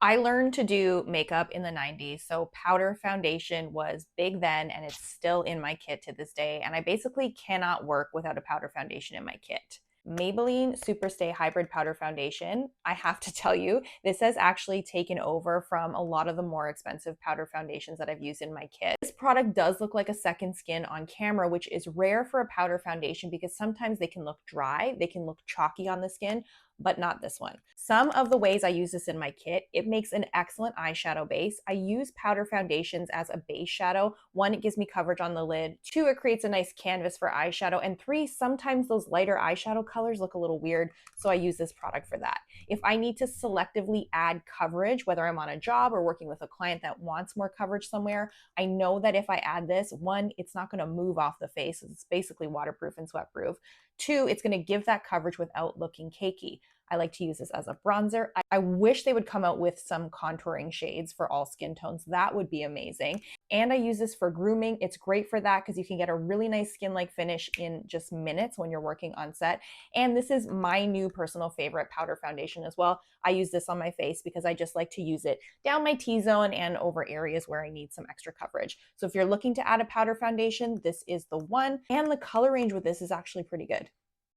I learned to do makeup in the 90s, so powder foundation was big then and it's still in my kit to this day. And I basically cannot work without a powder foundation in my kit. Maybelline Superstay Hybrid Powder Foundation. I have to tell you, this has actually taken over from a lot of the more expensive powder foundations that I've used in my kit. This product does look like a second skin on camera, which is rare for a powder foundation because sometimes they can look dry, they can look chalky on the skin, but not this one. Some of the ways I use this in my kit, it makes an excellent eyeshadow base. I use powder foundations as a base shadow. One, it gives me coverage on the lid. Two, it creates a nice canvas for eyeshadow. And three, sometimes those lighter eyeshadow colors look a little weird, so I use this product for that. If I need to selectively add coverage, whether I'm on a job or working with a client that wants more coverage somewhere, I know that if I add this, one, it's not gonna move off the face. It's basically waterproof and sweatproof. Two, it's gonna give that coverage without looking cakey. I like to use this as a bronzer. I wish they would come out with some contouring shades for all skin tones. That would be amazing. And I use this for grooming. It's great for that because you can get a really nice skin-like finish in just minutes when you're working on set. And this is my new personal favorite powder foundation as well. I use this on my face because I just like to use it down my T-zone and over areas where I need some extra coverage. So if you're looking to add a powder foundation, this is the one. And the color range with this is actually pretty good.